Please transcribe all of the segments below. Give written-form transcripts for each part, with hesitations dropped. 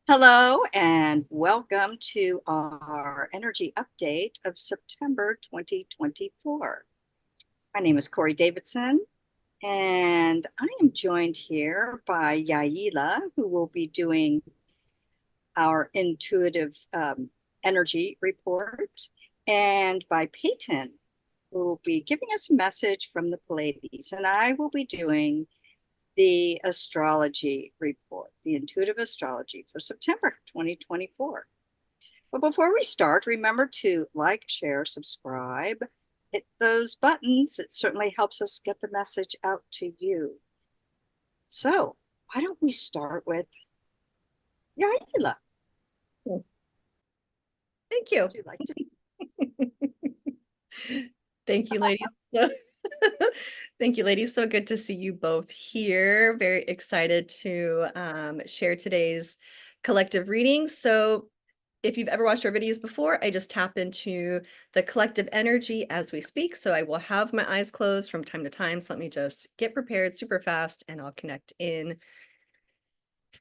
Hello and welcome to our energy update of September 2024. My name is Corey Davidson, and I am joined here by Yaila, who will be doing our intuitive energy report, and by Peyton, who will be giving us a message from the Pleiades. And I will be doing the astrology report, the intuitive astrology for September 2024. But before we start, remember to like, share, subscribe, hit those buttons. It certainly helps us get the message out to you. So, why don't we start with Yaila? Thank you. Would you like to? Thank you, ladies. Thank you, ladies. So good to see you both here. Very excited to share today's collective reading. So if you've ever watched our videos before, I just tap into the collective energy as we speak. So I will have my eyes closed from time to time. So let me just get prepared super fast and I'll connect in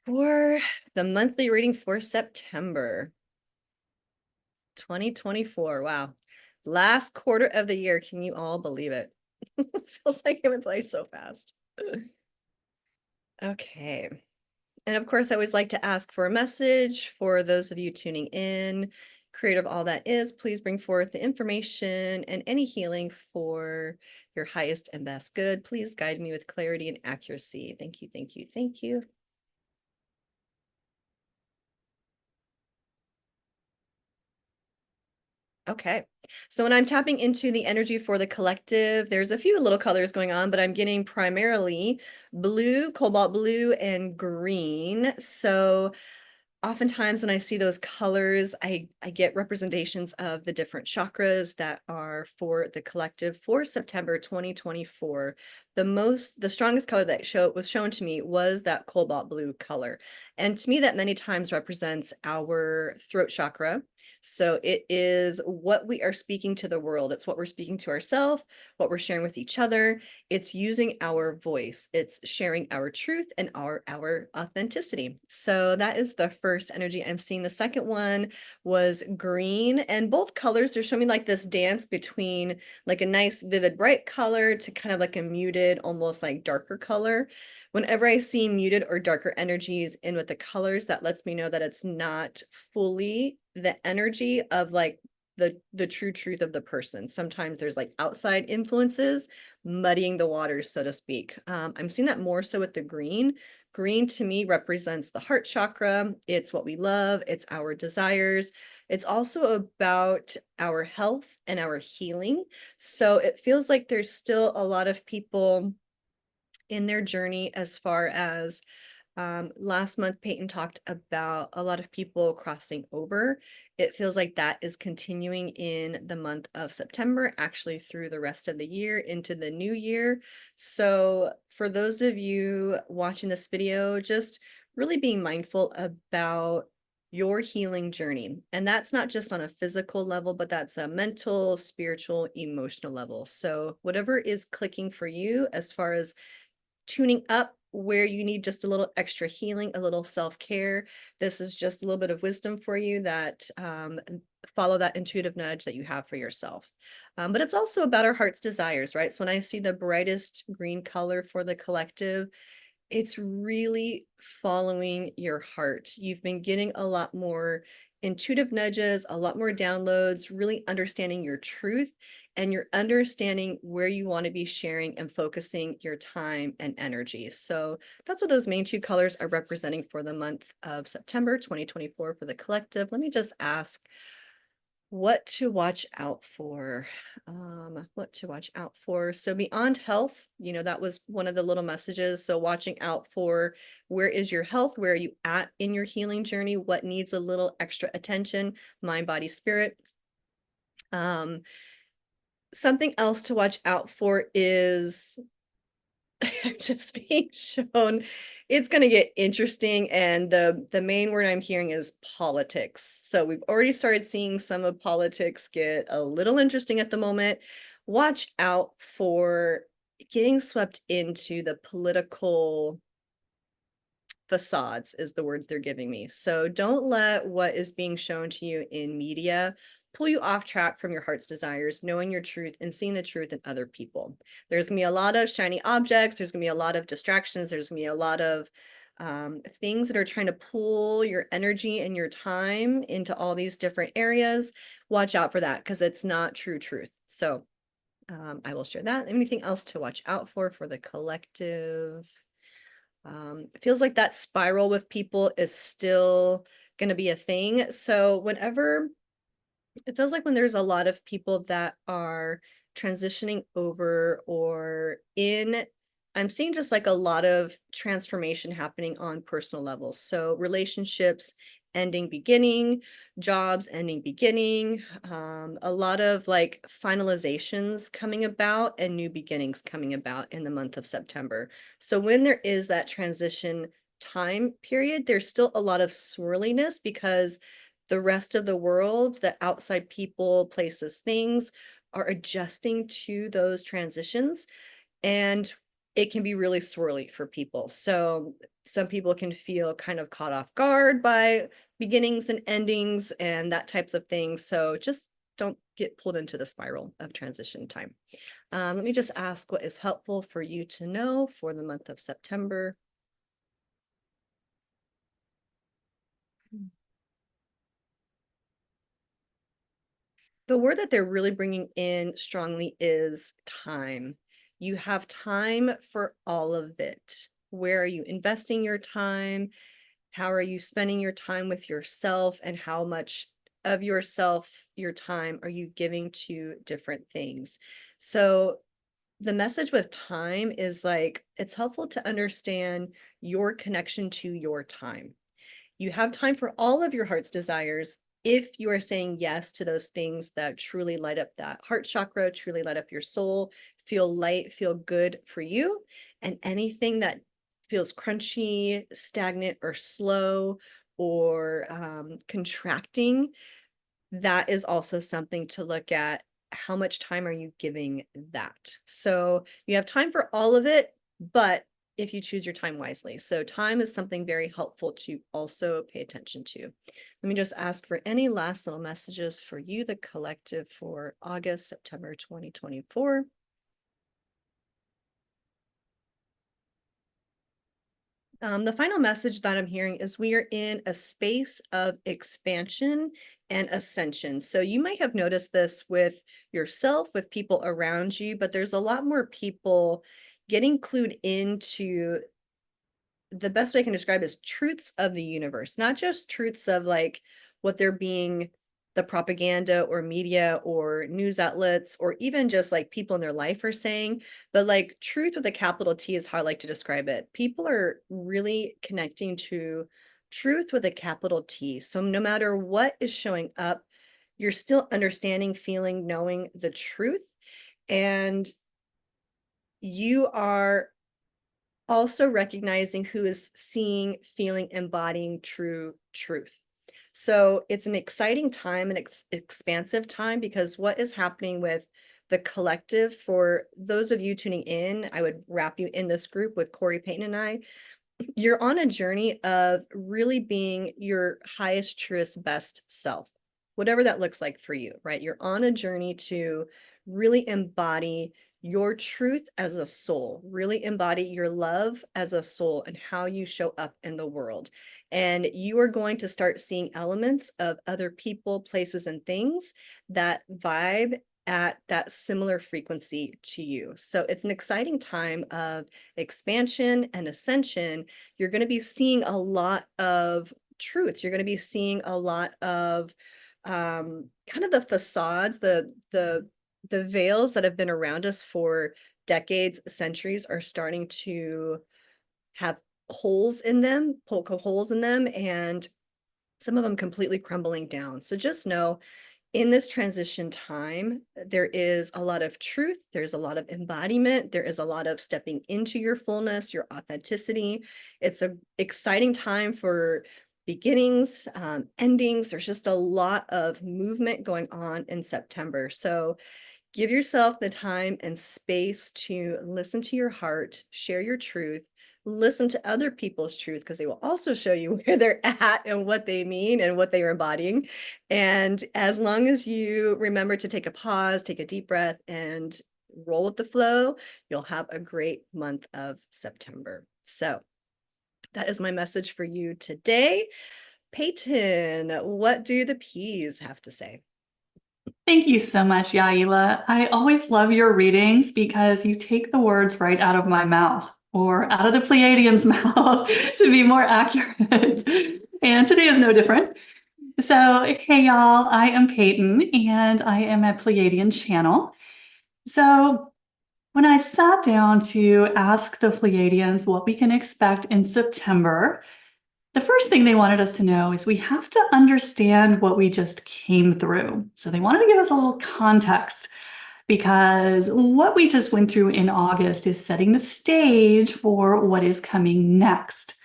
for the monthly reading for September 2024. Wow. Last quarter of the year. Can you all believe it? Feels like it went by so fast. Okay. And of course, I always like to ask for a message for those of you tuning in. Creative all that is, please bring forth the information and any healing for your highest and best good. Please guide me with clarity and accuracy. Thank you, thank you, thank you. Okay, so when I'm tapping into the energy for the collective, there's a few little colors going on, but I'm getting primarily blue, cobalt blue, and green. So oftentimes when I see those colors, I get representations of the different chakras that are for the collective for September 2024. The strongest color that was shown to me was that cobalt blue color. And to me, that many times represents our throat chakra. So it is what we are speaking to the world. It's what we're speaking to ourselves, what we're sharing with each other. It's using our voice. It's sharing our truth and our authenticity. So that is the first energy I'm seeing. The second one was green, and both colors, they're showing me like this dance between like a nice vivid bright color to kind of like a muted, almost like darker color. Whenever I see muted or darker energies in with the colors, that lets me know that it's not fully the energy of like the true truth of the person. Sometimes there's like outside influences muddying the waters, so to speak. I'm seeing that more so with the green. Green to me represents the heart chakra. It's what we love. It's our desires. It's also about our health and our healing. So it feels like there's still a lot of people in their journey as far as last month, Peyton talked about a lot of people crossing over. It feels like that is continuing in the month of September, actually through the rest of the year into the new year. So for those of you watching this video, just really being mindful about your healing journey. And that's not just on a physical level, but that's a mental, spiritual, emotional level. So whatever is clicking for you as far as tuning up where you need just a little extra healing, a little self-care. This is just a little bit of wisdom for you that follow that intuitive nudge that you have for yourself. But it's also about our heart's desires, right? So when I see the brightest green color for the collective, it's really following your heart. You've been getting a lot more intuitive nudges, a lot more downloads, really understanding your truth and you're understanding where you want to be sharing and focusing your time and energy. So that's what those main two colors are representing for the month of September 2024 for the collective. Let me just ask what to watch out for. What to watch out for. So beyond health, that was one of the little messages. So watching out for where is your health? Where are you at in your healing journey? What needs a little extra attention? Mind, body, spirit. Something else to watch out for is just being shown it's going to get interesting, and the main word I'm hearing is politics. So we've already started seeing some of politics get a little interesting at the moment. Watch out for getting swept into the political facades is the words they're giving me. So don't let what is being shown to you in media pull you off track from your heart's desires, knowing your truth and seeing the truth in other people. There's gonna be a lot of shiny objects. There's gonna be a lot of distractions. There's gonna be a lot of things that are trying to pull your energy and your time into all these different areas. Watch out for that because it's not true truth. So I will share that. Anything else to watch out for the collective? It feels like that spiral with people is still going to be a thing. So whenever it feels like when there's a lot of people that are transitioning over or in, I'm seeing just like a lot of transformation happening on personal levels. So relationships ending, beginning, jobs ending, beginning, a lot of like finalizations coming about and new beginnings coming about in the month of September. So when there is that transition time period, there's still a lot of swirliness because the rest of the world, the outside people, places, things are adjusting to those transitions. And it can be really swirly for people. So some people can feel kind of caught off guard by beginnings and endings and that types of things. So just don't get pulled into the spiral of transition time. Let me just ask what is helpful for you to know for the month of September. The word that they're really bringing in strongly is time. You have time for all of it. Where are you investing your time? How are you spending your time with yourself? And how much of yourself, your time, are you giving to different things? So the message with time is like, it's helpful to understand your connection to your time. You have time for all of your heart's desires if you are saying yes to those things that truly light up that heart chakra, truly light up your soul, feel light, feel good for you. And anything that feels crunchy, stagnant, or slow, or contracting, that is also something to look at. How much time are you giving that? So you have time for all of it, but if you choose your time wisely. So time is something very helpful to also pay attention to. Let me just ask for any last little messages for you, the collective, for August, September 2024. The final message that I'm hearing is we are in a space of expansion and ascension. So you might have noticed this with yourself, with people around you, but there's a lot more people getting clued into, the best way I can describe is truths of the universe, not just truths of like what they're being, the propaganda or media or news outlets or even just like people in their life are saying, but like truth with a capital T is how I like to describe it. People are really connecting to truth with a capital T. So no matter what is showing up, you're still understanding, feeling, knowing the truth. And you are also recognizing who is seeing, feeling, embodying true truth. So it's an exciting time, an expansive time, because what is happening with the collective, for those of you tuning in, I would wrap you in this group with Corey, Peyton, and I. You're on a journey of really being your highest, truest, best self, whatever that looks like for you, right? You're on a journey to really embody your truth as a soul, really embody your love as a soul and how you show up in the world. And you are going to start seeing elements of other people, places, and things that vibe at that similar frequency to you. So it's an exciting time of expansion and ascension. You're going to be seeing a lot of truth. You're going to be seeing a lot of kind of the facades, the veils that have been around us for decades, centuries, are starting to have holes in them, poke holes in them, and some of them completely crumbling down. So just know, in this transition time, there is a lot of truth, there's a lot of embodiment, there is a lot of stepping into your fullness, your authenticity. It's an exciting time for beginnings, endings. There's just a lot of movement going on in September. So Give yourself the time and space to listen to your heart, share your truth, listen to other people's truth, because they will also show you where they're at and what they mean and what they are embodying. And as long as you remember to take a pause, take a deep breath, and roll with the flow, you'll have a great month of September. So that is my message for you today. Peyton, what do the P's have to say? Thank you so much, Yaila. I always love your readings because you take the words right out of my mouth, or out of the Pleiadians' mouth, to be more accurate. And today is no different. So, hey, y'all, I am Peyton, and I am a Pleiadian channel. So, when I sat down to ask the Pleiadians what we can expect in September, the first thing they wanted us to know is we have to understand what we just came through. So they wanted to give us a little context, because what we just went through in August is setting the stage for what is coming next.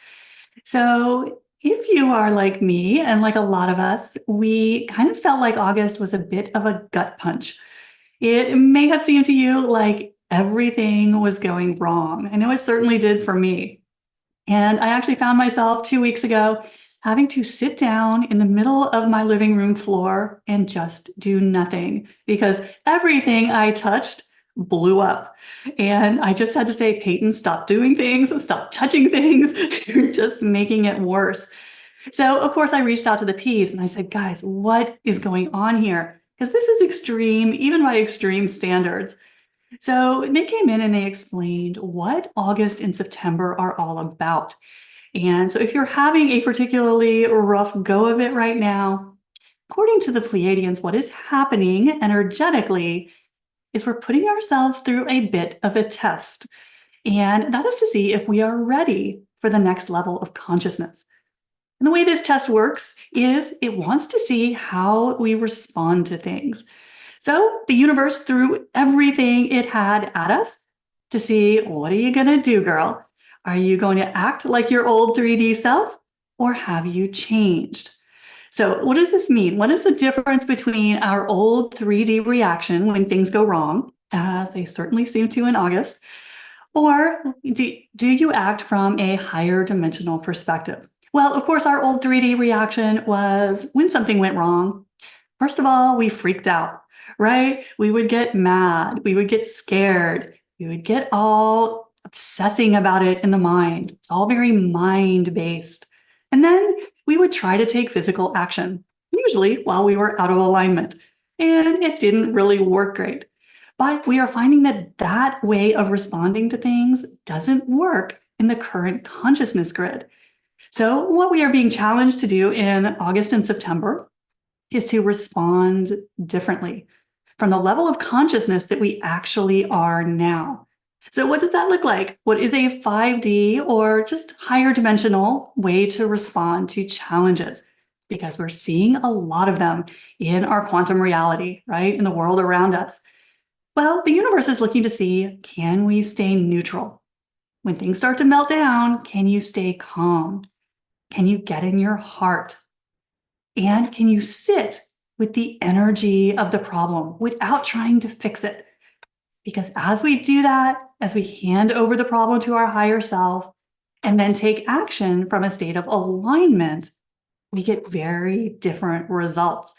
So if you are like me and like a lot of us, we kind of felt like August was a bit of a gut punch. It may have seemed to you like everything was going wrong. I know it certainly did for me. And I actually found myself 2 weeks ago having to sit down in the middle of my living room floor and just do nothing, because everything I touched blew up. And I just had to say, Peyton, stop doing things, stop touching things. You're just making it worse. So, of course, I reached out to the P's and I said, guys, what is going on here? Because this is extreme, even by extreme standards. So they came in and they explained what August and September are all about. And so if you're having a particularly rough go of it right now, according to the Pleiadians, what is happening energetically is we're putting ourselves through a bit of a test. And that is to see if we are ready for the next level of consciousness. And the way this test works is it wants to see how we respond to things. So the universe threw everything it had at us to see, what are you going to do, girl? Are you going to act like your old 3D self, or have you changed? So what does this mean? What is the difference between our old 3D reaction when things go wrong, as they certainly seem to in August, or do you act from a higher dimensional perspective? Well, of course, our old 3D reaction was when something went wrong. First of all, we freaked out, right? We would get mad, we would get scared, we would get all obsessing about it in the mind. It's all very mind-based. And then we would try to take physical action, usually while we were out of alignment. And it didn't really work great. But we are finding that that way of responding to things doesn't work in the current consciousness grid. So what we are being challenged to do in August and September is to respond differently from the level of consciousness that we actually are now. So what does that look like? What is a 5D or just higher dimensional way to respond to challenges? Because we're seeing a lot of them in our quantum reality, right? In the world around us. Well, the universe is looking to see, can we stay neutral? When things start to melt down, can you stay calm? Can you get in your heart? And can you sit with the energy of the problem without trying to fix it? Because as we do that, as we hand over the problem to our higher self and then take action from a state of alignment, we get very different results.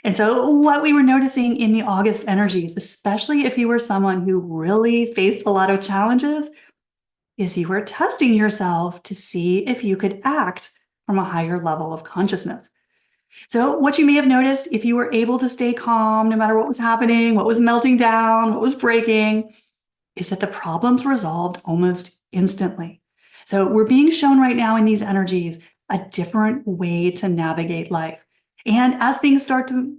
And so what we were noticing in the August energies, especially if you were someone who really faced a lot of challenges, is you were testing yourself to see if you could act from a higher level of consciousness. So what you may have noticed, if you were able to stay calm no matter what was happening, what was melting down, what was breaking, is that the problems resolved almost instantly. So we're being shown right now in these energies a different way to navigate life. And as things start to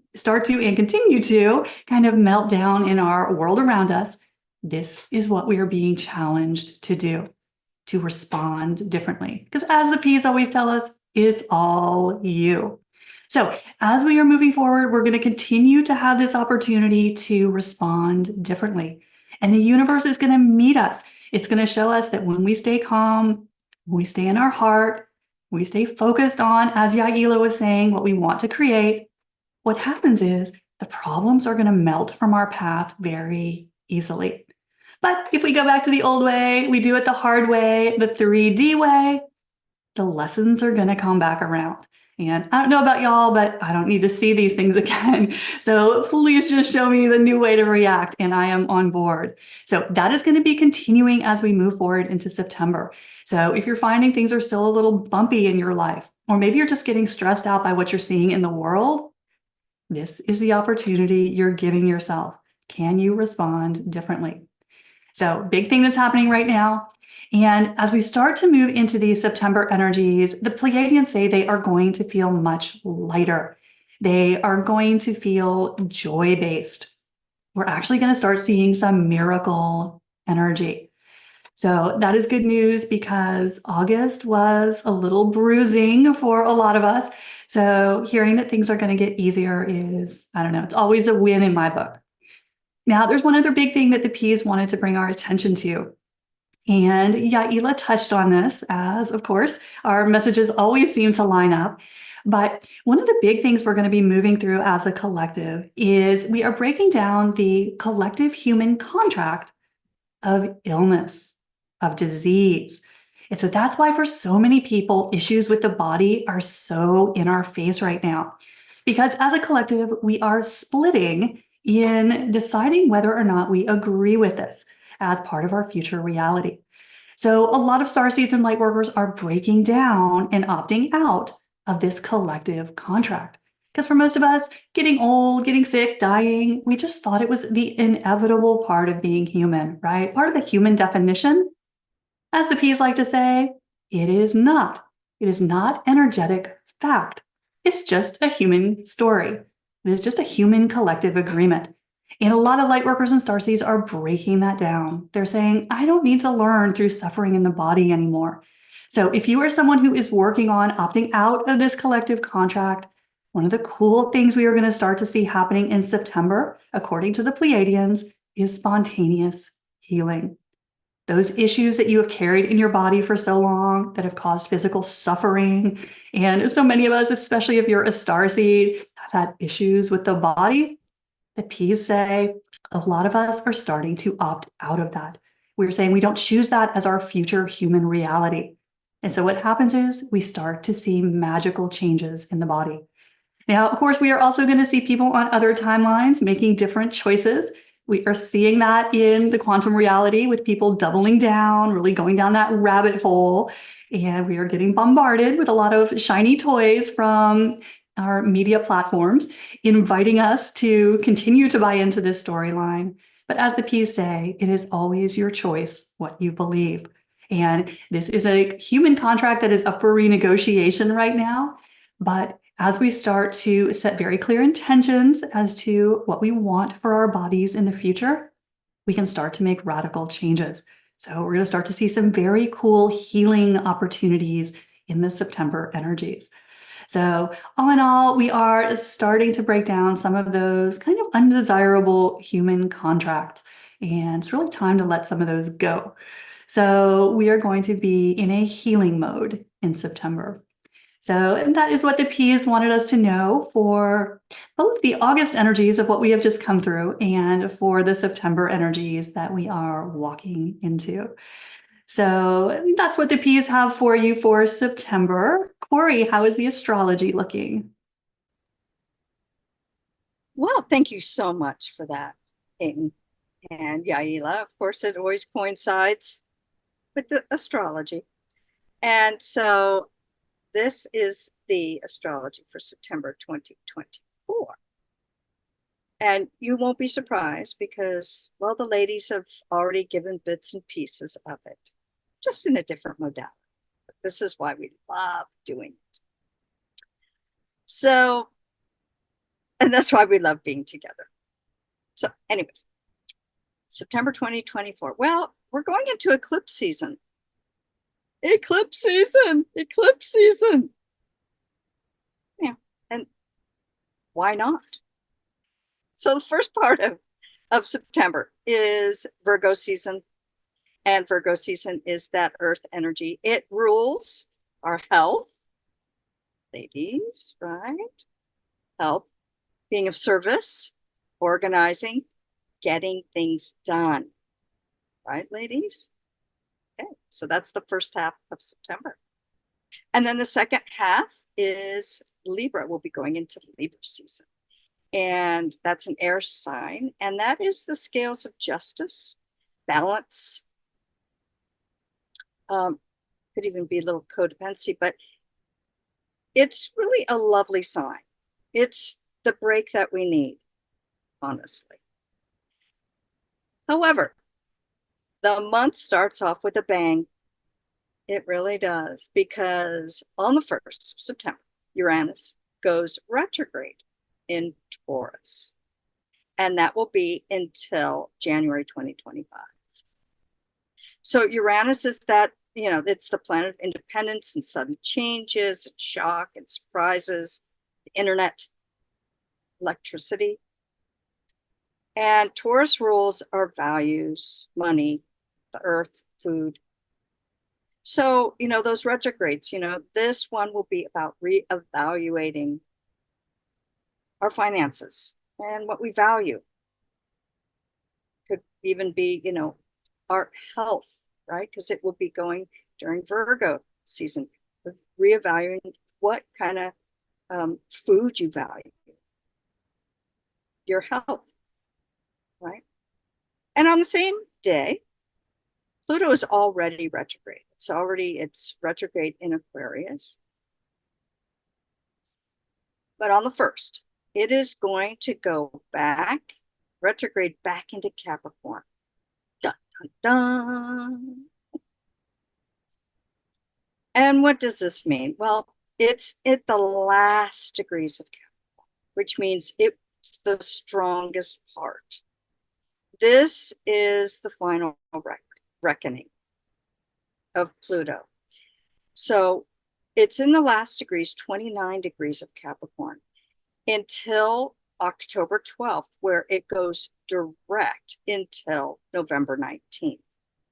and continue to kind of melt down in our world around us, this is what we are being challenged to do, to respond differently. Because as the P's always tell us, it's all you. So as we are moving forward, we're going to continue to have this opportunity to respond differently. And the universe is going to meet us. It's going to show us that when we stay calm, we stay in our heart, we stay focused on, as Yaila was saying, what we want to create, what happens is the problems are going to melt from our path very easily. But if we go back to the old way, we do it the hard way, the 3D way, the lessons are going to come back around. And I don't know about y'all, but I don't need to see these things again. So please just show me the new way to react, and I am on board. So that is going to be continuing as we move forward into September. So if you're finding things are still a little bumpy in your life, or maybe you're just getting stressed out by what you're seeing in the world, this is the opportunity you're giving yourself. Can you respond differently? So big thing that's happening right now. And as we start to move into these September energies, the Pleiadians say they are going to feel much lighter. They are going to feel joy-based. We're actually going to start seeing some miracle energy. So that is good news because August was a little bruising for a lot of us. So hearing that things are going to get easier is, I don't know, it's always a win in my book. Now, there's one other big thing that the P's wanted to bring our attention to. And Yaila touched on this, as of course, our messages always seem to line up. But one of the big things we're going to be moving through as a collective is we are breaking down the collective human contract of illness, of disease. And so that's why for so many people, issues with the body are so in our face right now. Because as a collective, we are splitting in deciding whether or not we agree with this as part of our future reality. So a lot of starseeds and lightworkers are breaking down and opting out of this collective contract. Because for most of us, getting old, getting sick, dying, we just thought it was the inevitable part of being human, right? Part of the human definition. As the P's like to say, it is not. It is not energetic fact. It's just a human story. It is just a human collective agreement. And a lot of lightworkers and starseeds are breaking that down. They're saying, I don't need to learn through suffering in the body anymore. So if you are someone who is working on opting out of this collective contract, one of the cool things we are going to start to see happening in September, according to the Pleiadians, is spontaneous healing. Those issues that you have carried in your body for so long that have caused physical suffering. And so many of us, especially if you're a starseed, have had issues with the body. The P's say a lot of us are starting to opt out of that. We're saying we don't choose that as our future human reality. And so what happens is we start to see magical changes in the body. Now, of course, we are also going to see people on other timelines making different choices. We are seeing that in the quantum reality with people doubling down, really going down that rabbit hole. And we are getting bombarded with a lot of shiny toys from our media platforms, inviting us to continue to buy into this storyline. But as the P's say, it is always your choice what you believe. And this is a human contract that is up for renegotiation right now. But as we start to set very clear intentions as to what we want for our bodies in the future, we can start to make radical changes. So we're going to start to see some very cool healing opportunities in the September energies. So all in all, we are starting to break down some of those kind of undesirable human contracts. And it's really time to let some of those go. So we are going to be in a healing mode in September. So and that is what the P's wanted us to know for both the August energies of what we have just come through and for the September energies that we are walking into. So that's what the P's have for you for September. Corey, how is the astrology looking? Well, thank you so much for that, Peyton. And Yaila, of course, it always coincides with the astrology. And so this is the astrology for September 2024. And you won't be surprised because, well, the ladies have already given bits and pieces of it, just in a different modality. But this is why we love doing it. So, and that's why we love being together. So anyways, September 2024. Well, we're going into eclipse season. Eclipse season, eclipse season. Yeah, and why not? So the first part of September is Virgo season. And Virgo season is that earth energy. It rules our health, ladies, right? Health, being of service, organizing, getting things done. Right, ladies? Okay, so that's the first half of September. And then the second half is Libra. We'll be going into Libra season. And that's an air sign. And that is the scales of justice, balance. Could even be a little codependency, but it's really a lovely sign. It's the break that we need, honestly. However, the month starts off with a bang. It really does, because on the 1st of September, Uranus goes retrograde in Taurus, and that will be until January 2025. So Uranus is that, it's the planet of independence and sudden changes and shock and surprises, the internet, electricity. And Taurus rules our values, money, the earth, food. So, those retrogrades, this one will be about reevaluating our finances and what we value. Could even be, our health, right? Because it will be going during Virgo season, reevaluating what kind of food you value, your health, right? And on the same day, Pluto is already retrograde. It's retrograde in Aquarius. But on the 1st, it is going to go back, retrograde back into Capricorn. Dun, dun, dun. And what does this mean? Well, it's at the last degrees of Capricorn, which means it's the strongest part. This is the final reckoning of Pluto. So it's in the last degrees, 29 degrees of Capricorn, until October 12th, where it goes direct until November 19th.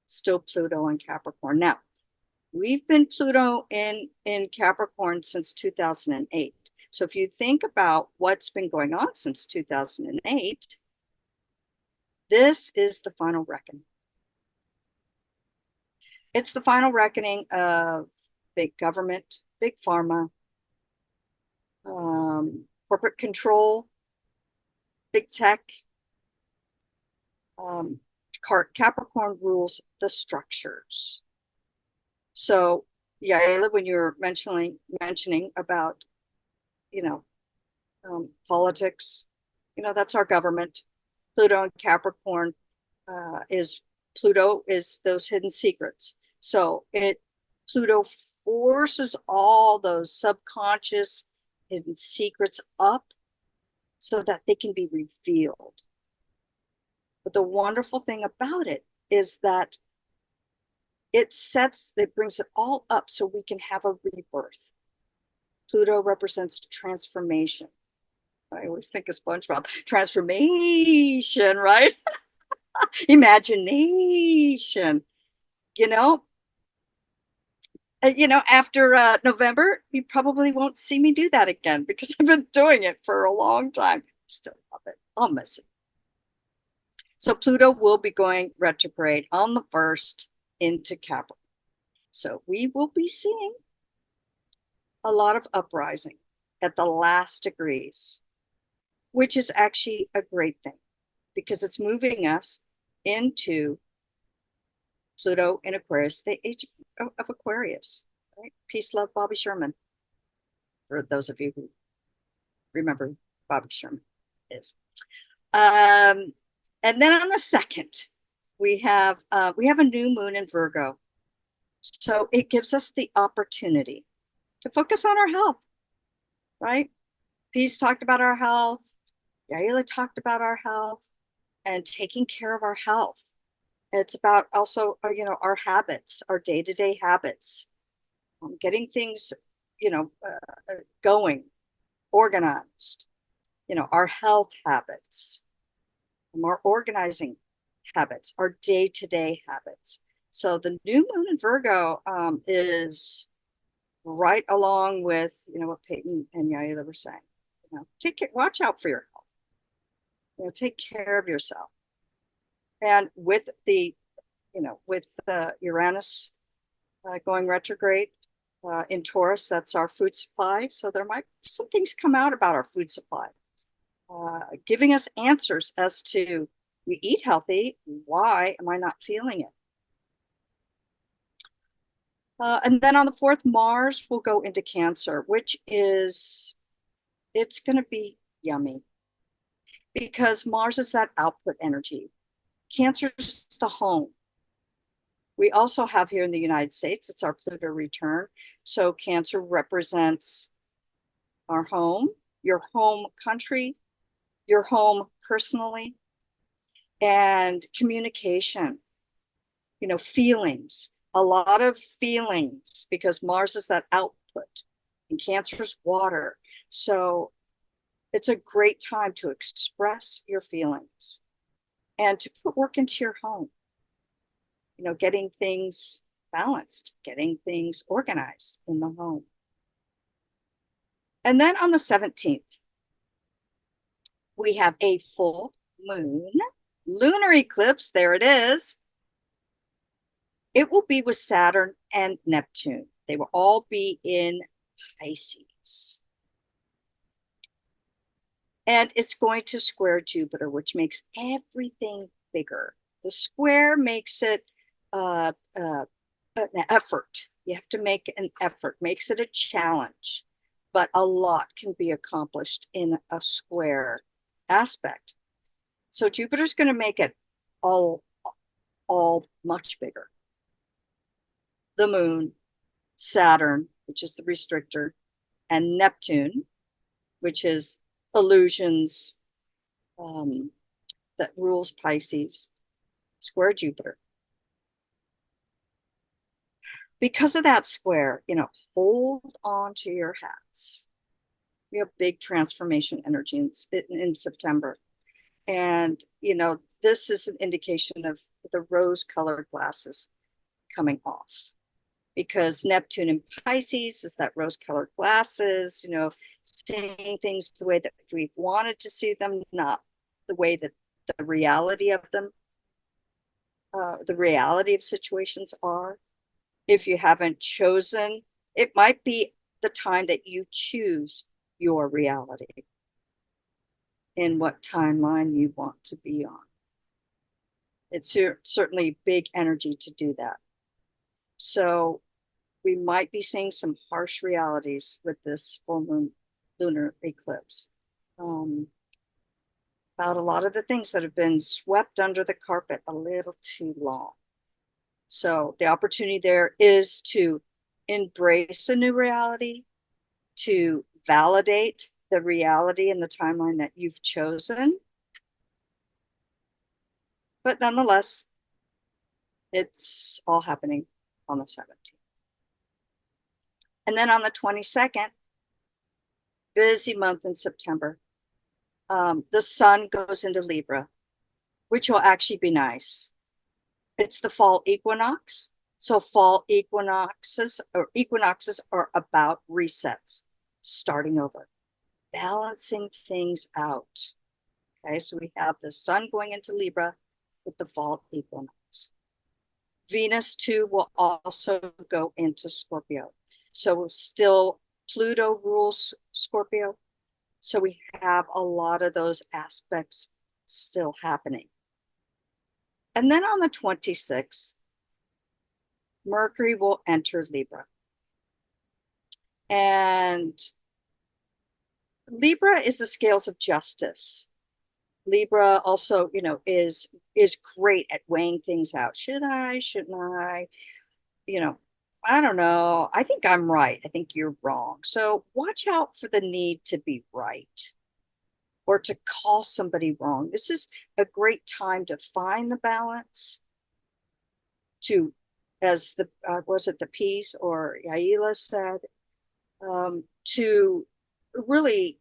Still Pluto in Capricorn. Now, we've been Pluto in Capricorn since 2008. So if you think about what's been going on since 2008, this is the final reckoning. It's the final reckoning of big government, big pharma, corporate control, big tech. Capricorn rules the structures. So, Yaila, when you're mentioning about, politics, that's our government. Pluto and Capricorn Pluto is those hidden secrets. So Pluto forces all those subconscious hidden secrets up so that they can be revealed. But the wonderful thing about it is that it brings it all up so we can have a rebirth. Pluto represents transformation. I always think of SpongeBob. Transformation, right? Imagination. After November, you probably won't see me do that again because I've been doing it for a long time. Still love it. I'll miss it. So Pluto will be going retrograde on the 1st into Capricorn. So we will be seeing a lot of uprising at the last degrees, which is actually a great thing because it's moving us into Pluto in Aquarius, the age of Aquarius, right? Peace, love, Bobby Sherman. For those of you who remember who Bobby Sherman is. And then on the 2nd, we have a new moon in Virgo. So it gives us the opportunity to focus on our health, right? Peace talked about our health. Yaila talked about our health and taking care of our health. It's about also, our habits, our day-to-day habits, getting things, going, organized, our health habits, our organizing habits, our day-to-day habits. So the new moon in Virgo is right along with, what Peyton and Yaila were saying. watch out for your health. Take care of yourself. And with the Uranus going retrograde in Taurus, that's our food supply. So there might be some things come out about our food supply, giving us answers as to, we eat healthy, why am I not feeling it? And then on the 4th, Mars will go into Cancer, which is, it's going to be yummy because Mars is that output energy. Cancer is the home. We also have here in the United States, it's our Pluto return. So Cancer represents our home, your home country, your home personally, and communication, feelings, a lot of feelings, because Mars is that output and Cancer's water. So it's a great time to express your feelings and to put work into your home. Getting things balanced, getting things organized in the home. And then on the 17th, we have a full moon, lunar eclipse. There it is. It will be with Saturn and Neptune. They will all be in Pisces. And it's going to square Jupiter, which makes everything bigger. The square makes it an effort. You have to make an effort, makes it a challenge. But a lot can be accomplished in a square aspect. So Jupiter's going to make it all much bigger. The moon, Saturn, which is the restrictor, and Neptune, which is illusions, that rules Pisces, square Jupiter. Because of that square, hold on to your hats. We have big transformation energy in September. And, this is an indication of the rose-colored glasses coming off. Because Neptune in Pisces is that rose-colored glasses, seeing things the way that we've wanted to see them, not the way that the reality of them, the reality of situations are. If you haven't chosen, it might be the time that you choose your reality in what timeline you want to be on. It's certainly big energy to do that. So we might be seeing some harsh realities with this full moon lunar eclipse, about a lot of the things that have been swept under the carpet a little too long. So the opportunity there is to embrace a new reality, to validate the reality and the timeline that you've chosen. But nonetheless, it's all happening on the 17th. And then on the 22nd, busy month in September, the sun goes into Libra, which will actually be nice. It's the fall equinox. So fall equinoxes are about resets, starting over, balancing things out. Okay, so we have the sun going into Libra with the fall equinox. Venus too will also go into Scorpio. So still Pluto rules Scorpio. So we have a lot of those aspects still happening. And then on the 26th, Mercury will enter Libra. And Libra is the scales of justice. Libra also, is great at weighing things out. Should I, shouldn't I? I don't know. I think I'm right. I think you're wrong. So watch out for the need to be right or to call somebody wrong. This is a great time to find the balance, to, as the, was it the piece or Yaila said, to really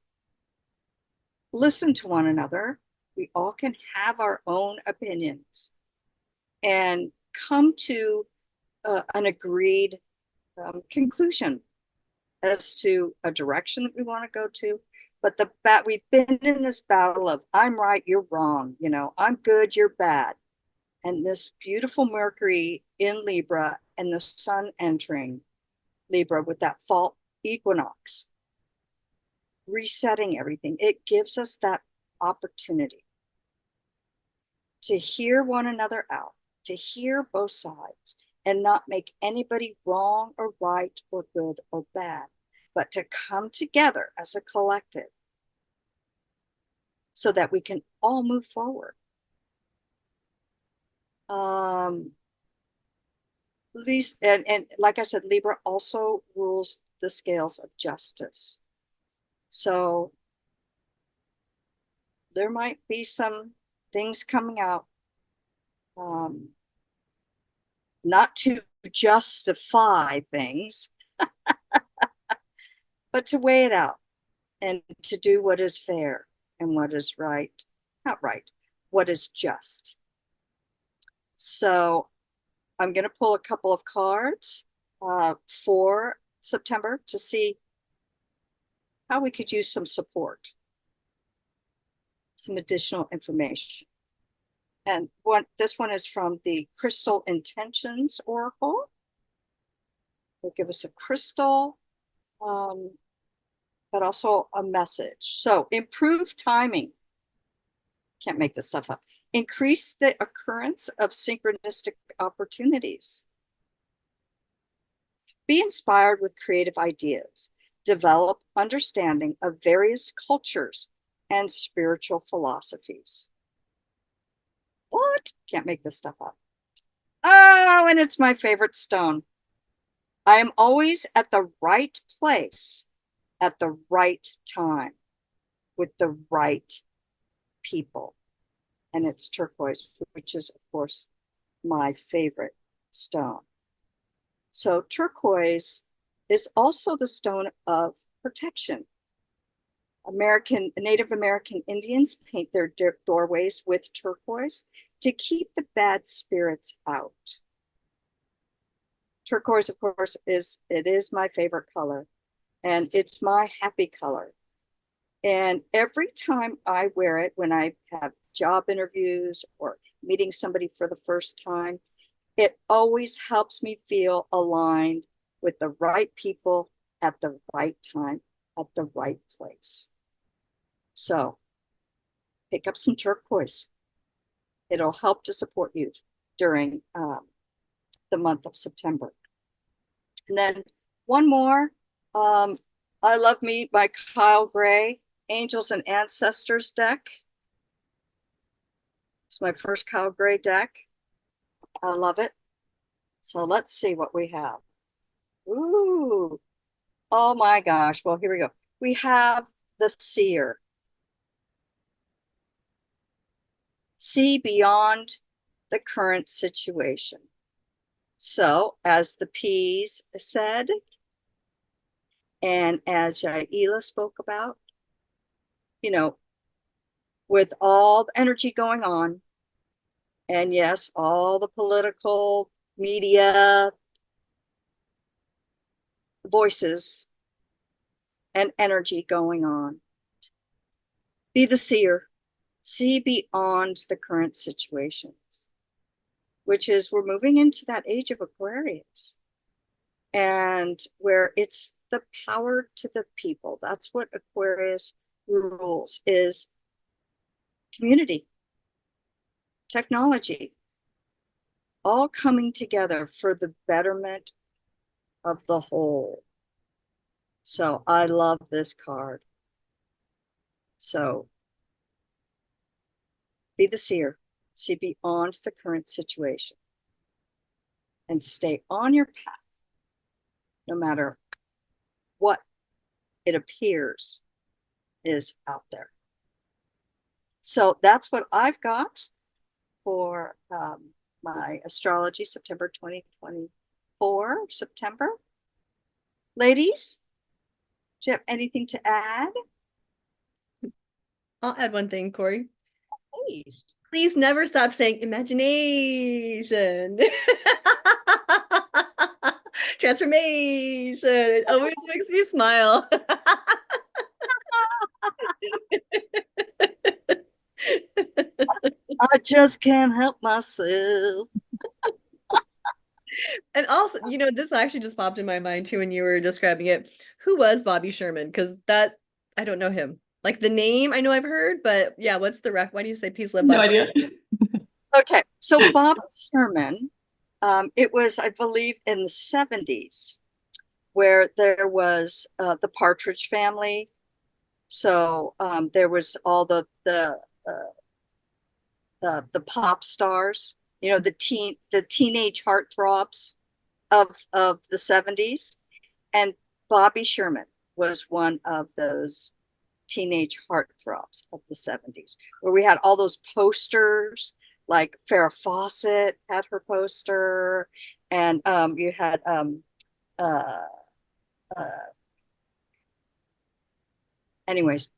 listen to one another. We all can have our own opinions and come to an agreed conclusion as to a direction that we want to go to, But we've been in this battle of I'm right, you're wrong, I'm good, you're bad. And this beautiful Mercury in Libra and the sun entering Libra with that fall equinox, resetting everything, it gives us that opportunity to hear one another out, to hear both sides, and not make anybody wrong or right or good or bad, but to come together as a collective so that we can all move forward. Least and like I said, Libra also rules the scales of justice. So there might be some things coming out, not to justify things, but to weigh it out and to do what is fair and what is right, not right, what is just. So I'm going to pull a couple of cards for September to see how we could use some support, some additional information. And this one is from the Crystal Intentions Oracle. They'll give us a crystal, but also a message. So improve timing. Can't make this stuff up. Increase the occurrence of synchronistic opportunities. Be inspired with creative ideas. Develop understanding of various cultures and spiritual philosophies. What? Can't make this stuff up. Oh, and it's my favorite stone. I am always at the right place at the right time with the right people. And it's turquoise, which is, of course, my favorite stone. So turquoise is also the stone of protection. Native American Indians paint their doorways with turquoise to keep the bad spirits out. Turquoise, of course, is my favorite color, and it's my happy color. And every time I wear it, when I have job interviews or meeting somebody for the first time, it always helps me feel aligned with the right people at the right time, at the right place. So pick up some turquoise. It'll help to support you during the month of September. And then one more. I love me my Kyle Gray Angels and Ancestors deck. It's my first Kyle Gray deck. I love it. So let's see what we have. Ooh. Oh my gosh. Well, here we go. We have the Seer. See beyond the current situation. So, as the P's said, and as Yaila spoke about, with all the energy going on, and yes, all the political media voices and energy going on, be the seer. See beyond the current situations, which is we're moving into that age of Aquarius, and where it's the power to the people. That's what Aquarius rules, is community, technology, all coming together for the betterment of the whole. So I love this card. So be the seer, see beyond the current situation, and stay on your path, no matter what it appears is out there. So that's what I've got for my astrology September 2024, September. Ladies, do you have anything to add? I'll add one thing, Corey. Please. Please never stop saying imagination. Transformation. It always makes me smile. just can't help myself. And also, this actually just popped in my mind too when you were describing it. Who was Bobby Sherman? Because I don't know him. Like the name, I know I've heard, but yeah, what's the ref? Why do you say peace, love, No Bobby? idea. Okay, so Bobby Sherman, it was, I believe, in the 70s where there was the Partridge Family. So there was all the pop stars, the teenage heartthrobs of the 70s, and Bobby Sherman was one of those teenage heartthrobs of the 70s, where we had all those posters, like Farrah Fawcett had her poster, and you had uh, uh, anyways,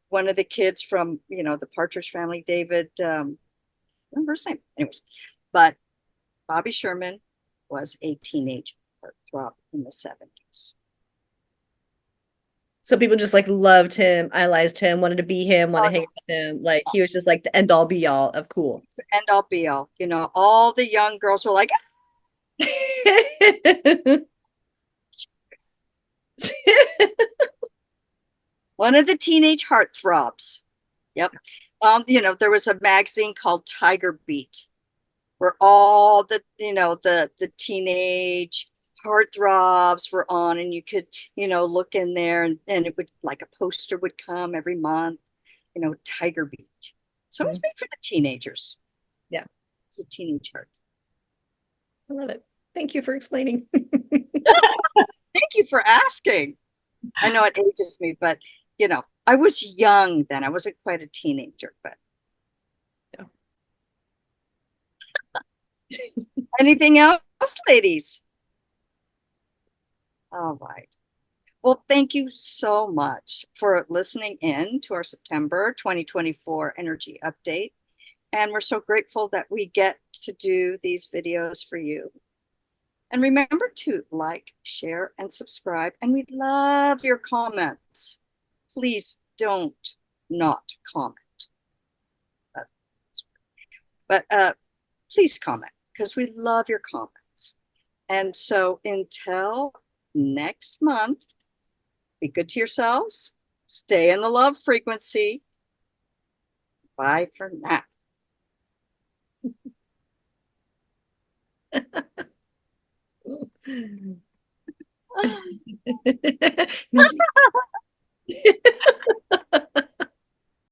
one of the kids from the Partridge Family, David, remember his name, anyways, but Bobby Sherman was a teenage heartthrob in the 70s. So people just like loved him, idolized him, wanted to be him, want to hang with him. Like he was just like the end all be all of cool. End all be all. All the young girls were like, one of the teenage heartthrobs. Yep. There was a magazine called Tiger Beat, where all the teenage heartthrobs were on, and you could look in there, and it would, like, a poster would come every month, Tiger Beat. So it was made for the teenagers. Yeah, it's a teenage heart. I love it. Thank you for explaining. Thank you for asking. I know it ages me, but I was young then. I wasn't quite a teenager, but anything else, ladies? All right. Well, thank you so much for listening in to our September 2024 energy update. And we're so grateful that we get to do these videos for you. And remember to like, share, and subscribe. And we'd love your comments. Please don't not comment. But please comment, because we love your comments. And so until next month, be good to yourselves. Stay in the love frequency. Bye for now.